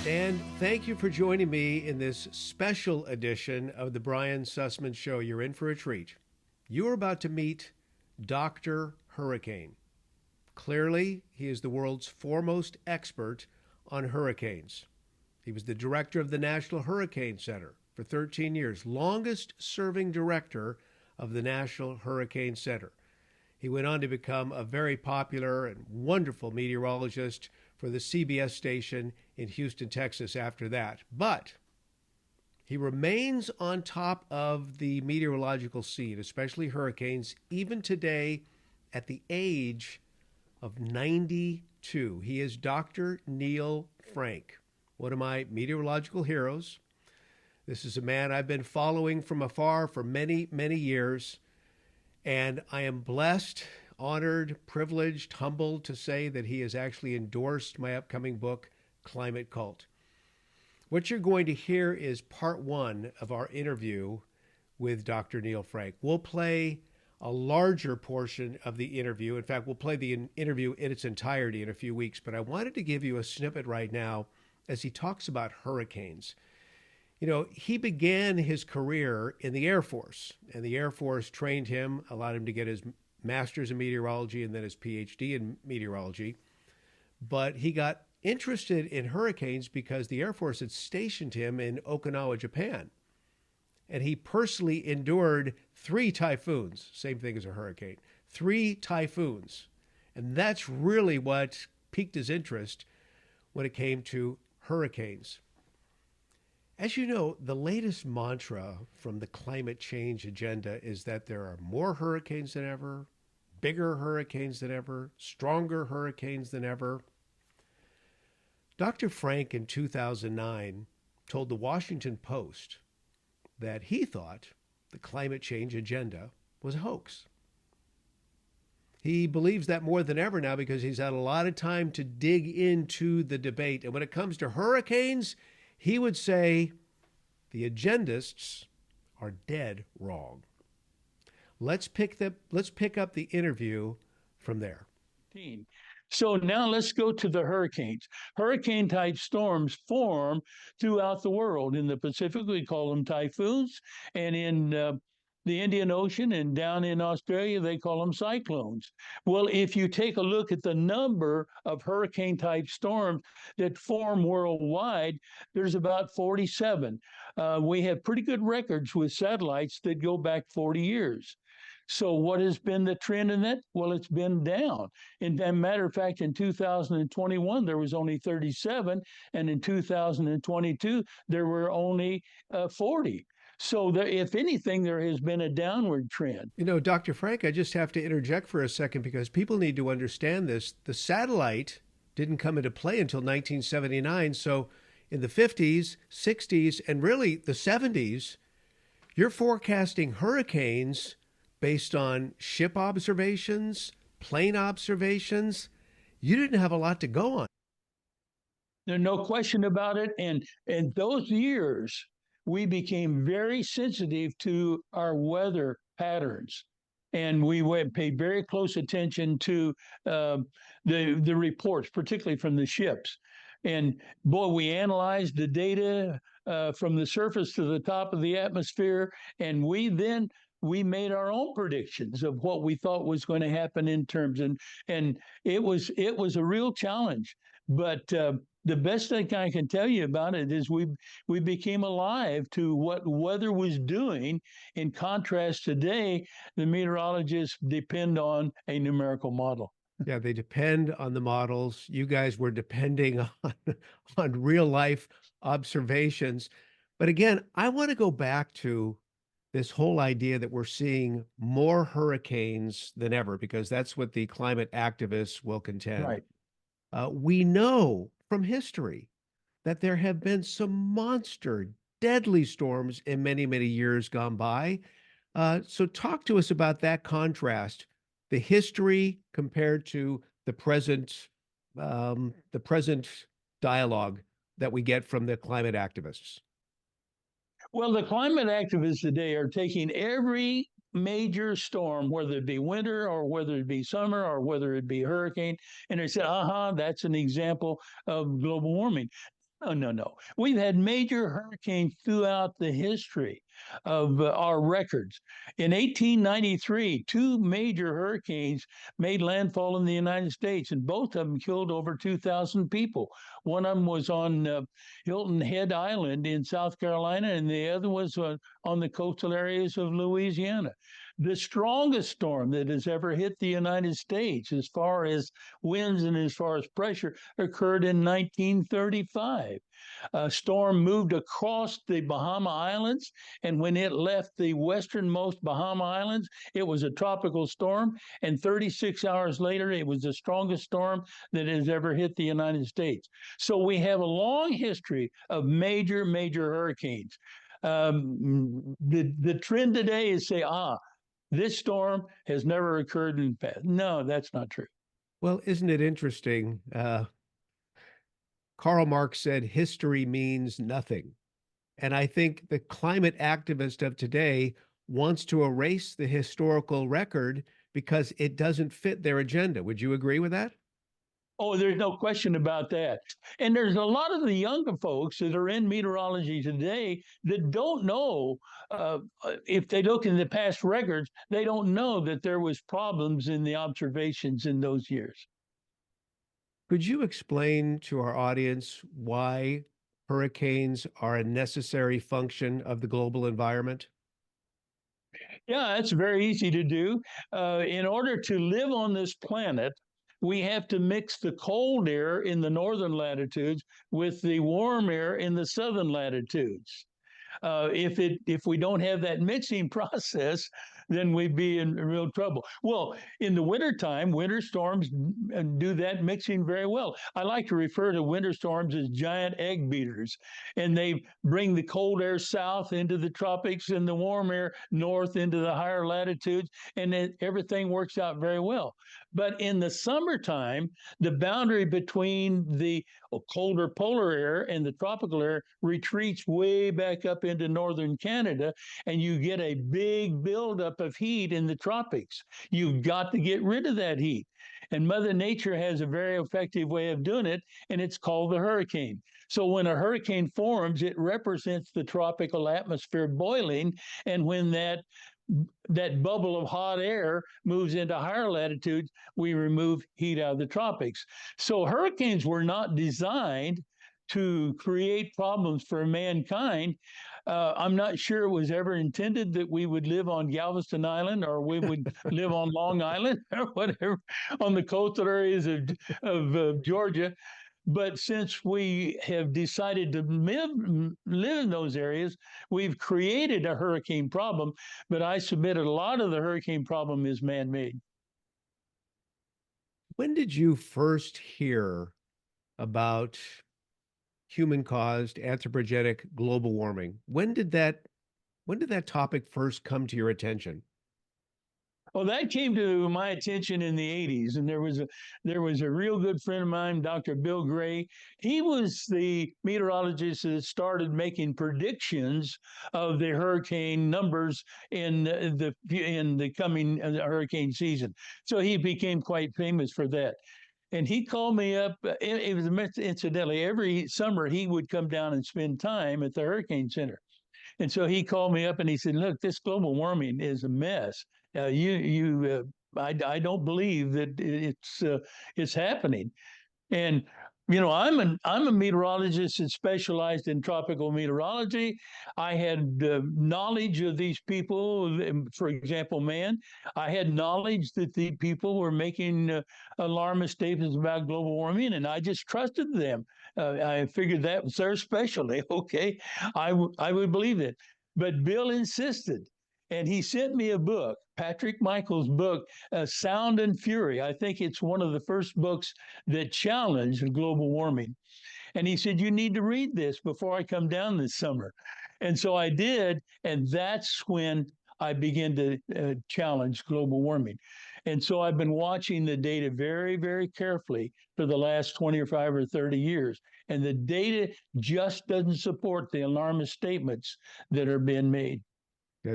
And thank you for joining me in this special edition of the Brian Sussman Show. You're in for a treat. You are about to meet Dr. Hurricane. Clearly, he is the world's foremost expert on hurricanes. He was the director of the National Hurricane Center for 13 years, longest serving director of the National Hurricane Center. He went on to become a very popular and wonderful meteorologist for the CBS station in Houston, Texas after that. But he remains on top of the meteorological scene, especially hurricanes, even today at the age of 92. He is Dr. Neil Frank, one of my meteorological heroes. This is a man I've been following from afar for many, many years. And I am blessed, honored, privileged, humbled to say that he has actually endorsed my upcoming book, Climate Cult. What you're going to hear is part one of our interview with Dr. Neil Frank. We'll play a larger portion of the interview. In fact, we'll play the interview in its entirety in a few weeks. But I wanted to give you a snippet right now as he talks about hurricanes. You know, he began his career in the Air Force, and the Air Force trained him, allowed him to get his master's in meteorology and then his PhD in meteorology. But he got interested in hurricanes because the Air Force had stationed him in Okinawa, Japan. And he personally endured 3 typhoons, same thing as a hurricane, 3 typhoons. And that's really what piqued his interest when it came to hurricanes. As you know, the latest mantra from the climate change agenda is that there are more hurricanes than ever, bigger hurricanes than ever, stronger hurricanes than ever. Dr. Frank in 2009 told the Washington Post that he thought the climate change agenda was a hoax. He believes that more than ever now because he's had a lot of time to dig into the debate. And when it comes to hurricanes, he would say the agendists are dead wrong. Let's pick up the interview from there. So now let's go to the hurricanes. Hurricane-type storms form throughout the world. In the Pacific, we call them typhoons, and in the Indian Ocean and down in Australia, they call them cyclones. Well, if you take a look at the number of hurricane-type storms that form worldwide, there's about 47. We have pretty good records with satellites that go back 40 years. So what has been the trend in that? Well, it's been down. And as a matter of fact, in 2021, there was only 37. And in 2022, there were only 40. So if anything, there has been a downward trend. You know, Dr. Frank, I just have to interject for a second because people need to understand this. The satellite didn't come into play until 1979. So in the 50s, 60s, and really the 70s, you're forecasting hurricanes based on ship observations, plane observations. You didn't have a lot to go on. There's no question about it. And in those years, we became very sensitive to our weather patterns. And we paid very close attention to the reports, particularly from the ships. And boy, we analyzed the data from the surface to the top of the atmosphere, and we made our own predictions of what we thought was going to happen in terms, and it was a real challenge. But the best thing I can tell you about it is we became alive to what weather was doing. In contrast, today, the meteorologists depend on a numerical model. Yeah, they depend on the models. You guys were depending on real life observations. But again, I want to go back to this whole idea that we're seeing more hurricanes than ever, because that's what the climate activists will contend. Right. We know from history that there have been some monster, deadly storms in many, many years gone by. So talk to us about that contrast, the history compared to the present dialogue that we get from the climate activists. Well, the climate activists today are taking every major storm, whether it be winter or whether it be summer or whether it be hurricane, and they said, that's an example of global warming. No, no, no. We've had major hurricanes throughout the history of our records. In 1893, two major hurricanes made landfall in the United States, and both of them killed over 2,000 people. One of them was on Hilton Head Island in South Carolina, and the other was on the coastal areas of Louisiana. The strongest storm that has ever hit the United States, as far as winds and as far as pressure, occurred in 1935. A storm moved across the Bahama Islands, and when it left the westernmost Bahama Islands, it was a tropical storm. And 36 hours later, it was the strongest storm that has ever hit the United States. So we have a long history of major, major hurricanes. The trend today is say, this storm has never occurred in the past. No, that's not true. Well, isn't it interesting? Karl Marx said history means nothing. And I think the climate activist of today wants to erase the historical record because it doesn't fit their agenda. Would you agree with that? Oh, there's no question about that. And there's a lot of the younger folks that are in meteorology today that don't know, if they look in the past records, they don't know that there was problems in the observations in those years. Could you explain to our audience why hurricanes are a necessary function of the global environment? Yeah, that's very easy to do. In order to live on this planet, we have to mix the cold air in the northern latitudes with the warm air in the southern latitudes. If we don't have that mixing process, then we'd be in real trouble. Well, in the wintertime, winter storms do that mixing very well. I like to refer to winter storms as giant egg beaters, and they bring the cold air south into the tropics and the warm air north into the higher latitudes, and everything works out very well. But in the summertime, the boundary between the colder polar air and the tropical air retreats way back up into northern Canada, and you get a big buildup of heat in the tropics. You've got to get rid of that heat. And Mother Nature has a very effective way of doing it, and it's called the hurricane. So when a hurricane forms, it represents the tropical atmosphere boiling, and when that bubble of hot air moves into higher latitudes, we remove heat out of the tropics. So hurricanes were not designed to create problems for mankind. I'm not sure it was ever intended that we would live on Galveston Island or we would live on Long Island or whatever on the coastal areas of Georgia. But since we have decided to live in those areas, we've created a hurricane problem. But I submitted a lot of the hurricane problem is man-made. When did you first hear about human-caused anthropogenic global warming? When did that topic first come to your attention? Well, that came to my attention in the 80s, and there was a real good friend of mine, Dr. Bill Gray. He was the meteorologist that started making predictions of the hurricane numbers in the coming hurricane season. So he became quite famous for that. And he called me up. It was incidentally every summer he would come down and spend time at the Hurricane Center. And so he called me up and he said, "Look, this global warming is a mess. I don't believe that it's happening." And I'm a meteorologist that specialized in tropical meteorology. I had knowledge of these people. For example, man, I had knowledge that the people were making alarmist statements about global warming, and I just trusted them. I figured that was their specialty. Okay, I would believe it. But Bill insisted, and he sent me a book, Patrick Michael's book, Sound and Fury. I think it's one of the first books that challenged global warming. And he said, "You need to read this before I come down this summer." And so I did. And that's when I began to challenge global warming. And so I've been watching the data very, very carefully for the last 25 or 30 years. And the data just doesn't support the alarmist statements that are being made.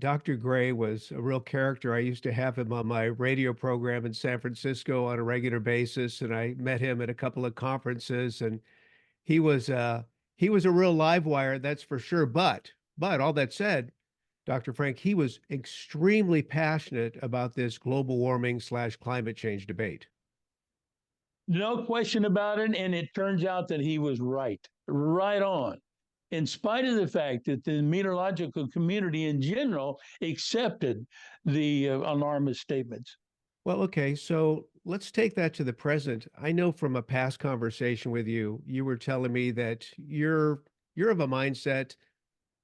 Dr. Gray was a real character. I used to have him on my radio program in San Francisco on a regular basis, and I met him at a couple of conferences. And he was He was a real live wire, that's for sure. But all that said, Dr. Frank, he was extremely passionate about this global warming slash climate change debate. No question about it. And it turns out that he was right on, in spite of the fact that the meteorological community in general accepted the alarmist statements. Well, okay, so let's take that to the present. I know from a past conversation with you, you were telling me that you're of a mindset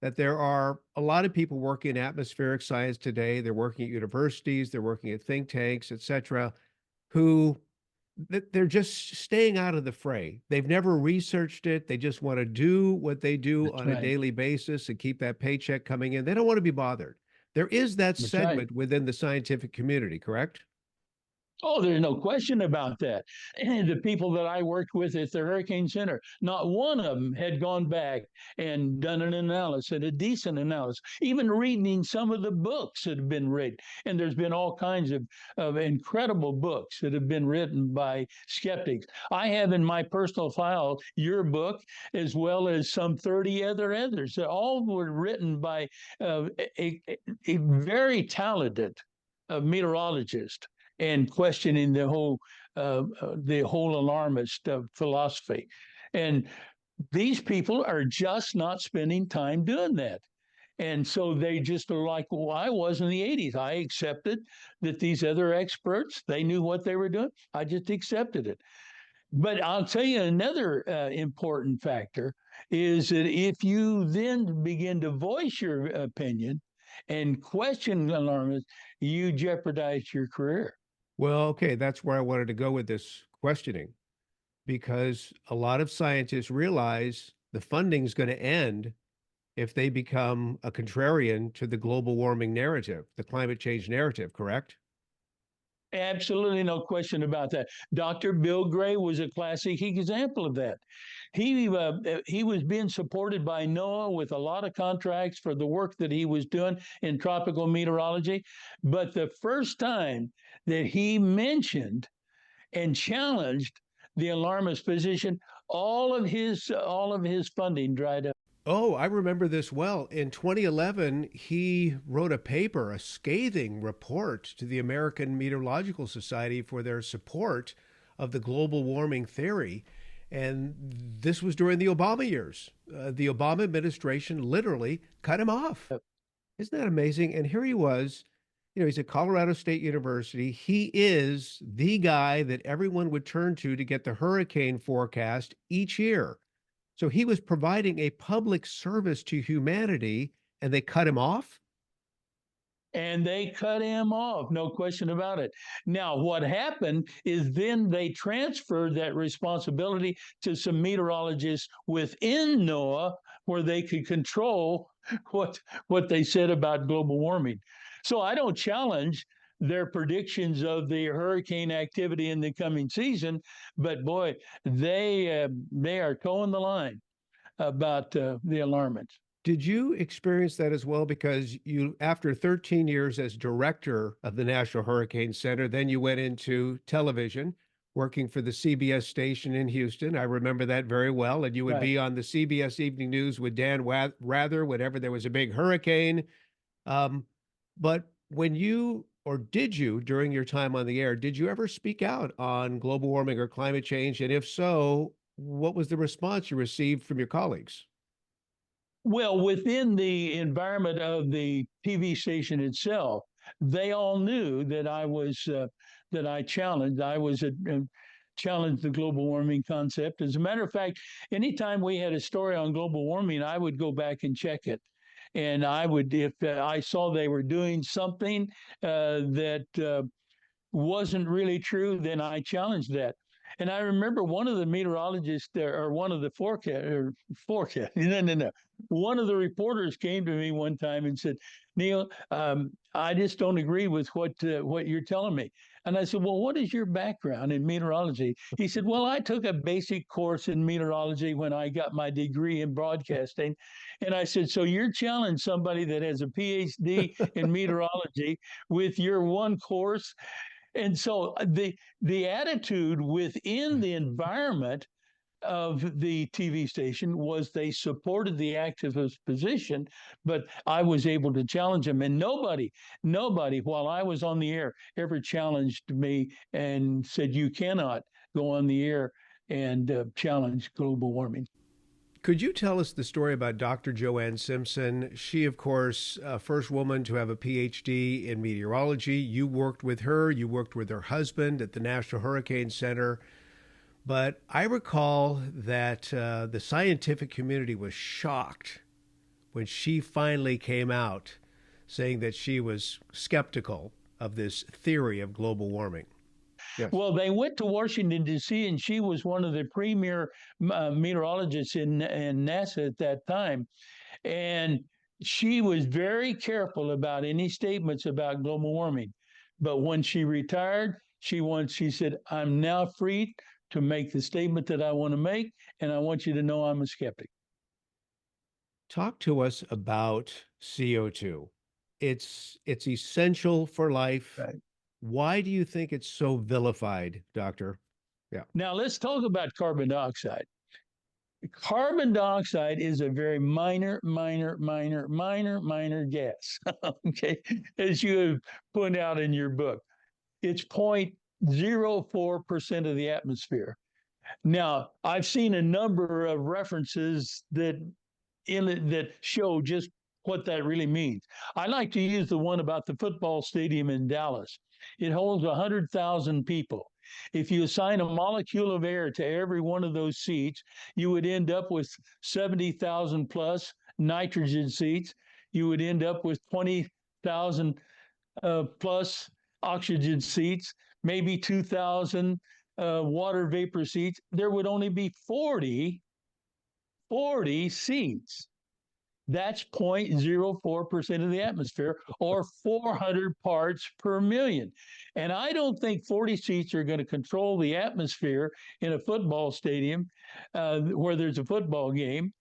that there are a lot of people working in atmospheric science today. They're working at universities, they're working at think tanks, et cetera, who they're just staying out of the fray. They've never researched it. They just want to do what they do That's on a right. daily basis and keep that paycheck coming in. They don't want to be bothered. There is that That's right. segment within the scientific community, correct? Oh, there's no question about that. And the people that I worked with at the Hurricane Center, not one of them had gone back and done an analysis, a decent analysis, even reading some of the books that have been written. And there's been all kinds of incredible books that have been written by skeptics. I have in my personal file your book, as well as some 30 others that all were written by a very talented meteorologist and questioning the whole alarmist philosophy. And these people are just not spending time doing that. And so they just are like, well, I was in the 80s. I accepted that these other experts, they knew what they were doing. I just accepted it. But I'll tell you another important factor is that if you then begin to voice your opinion and question alarmists, you jeopardize your career. Well, okay, that's where I wanted to go with this questioning because a lot of scientists realize the funding is going to end if they become a contrarian to the global warming narrative, the climate change narrative, correct? Absolutely no question about that. Dr. Bill Gray was a classic example of that. He was being supported by NOAA with a lot of contracts for the work that he was doing in tropical meteorology. But the first time that he mentioned and challenged the alarmist position, all of his funding dried up. Oh, I remember this well. In 2011, he wrote a paper, a scathing report to the American Meteorological Society for their support of the global warming theory. And this was during the Obama years. The Obama administration literally cut him off. Isn't that amazing? And here he was, he's at Colorado State University. He is the guy that everyone would turn to get the hurricane forecast each year. So he was providing a public service to humanity and they cut him off? And they cut him off, no question about it. Now, what happened is then they transferred that responsibility to some meteorologists within NOAA where they could control what they said about global warming. So I don't challenge their predictions of the hurricane activity in the coming season, but boy, they are towing the line about the alarments. Did you experience that as well? Because you, after 13 years as director of the National Hurricane Center, then you went into television, working for the CBS station in Houston. I remember that very well. And you would Right. be on the CBS Evening News with Dan Rather whenever there was a big hurricane. Um, but when you, or did you, during your time on the air, did you ever speak out on global warming or climate change? And if so, what was the response you received from your colleagues? Well, within the environment of the TV station itself, they all knew that that I challenged. Challenged the global warming concept. As a matter of fact, anytime we had a story on global warming, I would go back and check it. And I would, if I saw they were doing something that wasn't really true, then I challenged that. And I remember one of the meteorologists there, or one of the forecast, no. One of the reporters came to me one time and said, Neil, I just don't agree with what you're telling me. And I said, well, what is your background in meteorology? He said, well, I took a basic course in meteorology when I got my degree in broadcasting. And I said, so you're challenging somebody that has a PhD in meteorology with your one course? And so the attitude within the environment of the TV station was they supported the activist position, but I was able to challenge them. And nobody, while I was on the air, ever challenged me and said, you cannot go on the air and challenge global warming. Could you tell us the story about Dr. Joanne Simpson? She, of course, first woman to have a PhD in meteorology. You worked with her. You worked with her husband at the National Hurricane Center. But I recall that the scientific community was shocked when she finally came out saying that she was skeptical of this theory of global warming. Yes. Well, they went to Washington, D.C., and she was one of the premier meteorologists in NASA at that time. And she was very careful about any statements about global warming. But when she retired, she said, I'm now free to make the statement that I want to make, and I want you to know I'm a skeptic. Talk to us about CO2. It's essential for life. Right. Why do you think it's so vilified, Doctor? Yeah. Now let's talk about carbon dioxide. Carbon dioxide is a very minor gas. Okay, as you have pointed out in your book, it's 0.04% of the atmosphere. Now, I've seen a number of references that show just what that really means. I like to use the one about the football stadium in Dallas. It holds 100,000 people. If you assign a molecule of air to every one of those seats, you would end up with 70,000 plus nitrogen seats. You would end up with 20,000 plus oxygen seats, maybe 2,000 water vapor seats. There would only be 40 seats. That's 0.04% of the atmosphere, or 400 parts per million. And I don't think 40 seats are going to control the atmosphere in a football stadium where there's a football game,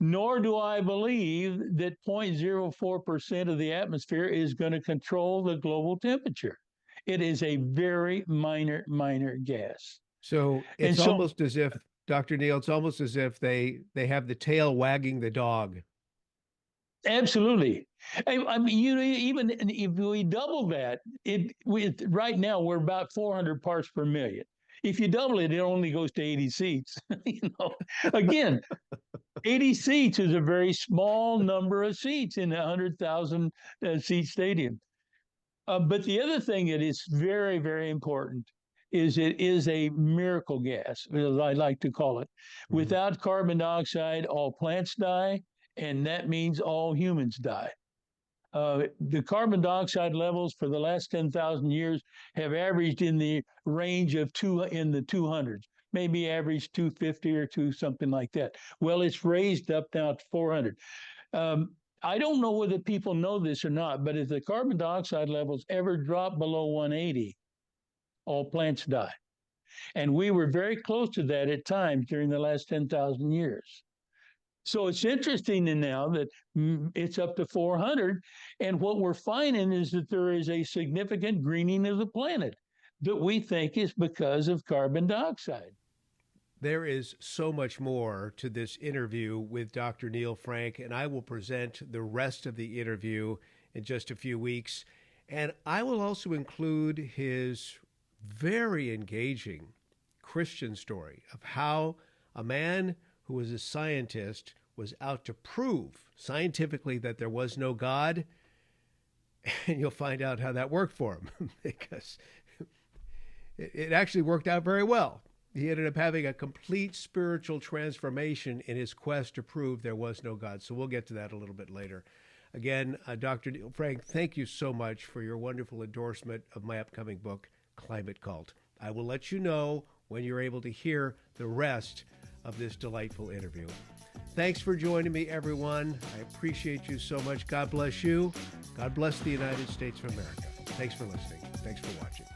nor do I believe that 0.04% of the atmosphere is going to control the global temperature. It is a very minor gas. So it's almost as if, Dr. Neal, it's almost as if they have the tail wagging the dog. Absolutely. I mean, even if we double that, right now we're about 400 parts per million. If you double it, it only goes to 80 seats. Again, 80 seats is a very small number of seats in a 100,000 seat stadium. But the other thing that is very, very important is it is a miracle gas, as I like to call it. Mm-hmm. Without carbon dioxide, all plants die, and that means all humans die. The carbon dioxide levels for the last 10,000 years have averaged in the range of in the 200s, maybe average 250 or something like that. Well, it's raised up now to 400. I don't know whether people know this or not, but if the carbon dioxide levels ever drop below 180, all plants die. And we were very close to that at times during the last 10,000 years. So it's interesting now that it's up to 400. And what we're finding is that there is a significant greening of the planet that we think is because of carbon dioxide. There is so much more to this interview with Dr. Neal Frank, and I will present the rest of the interview in just a few weeks. And I will also include his very engaging Christian story of how a man who was a scientist was out to prove scientifically that there was no God. And you'll find out how that worked for him, because it actually worked out very well. He ended up having a complete spiritual transformation in his quest to prove there was no God. So we'll get to that a little bit later. Again, Dr. Neal Frank, thank you so much for your wonderful endorsement of my upcoming book, Climate Cult. I will let you know when you're able to hear the rest of this delightful interview. Thanks for joining me, everyone. I appreciate you so much. God bless you. God bless the United States of America. Thanks for listening. Thanks for watching.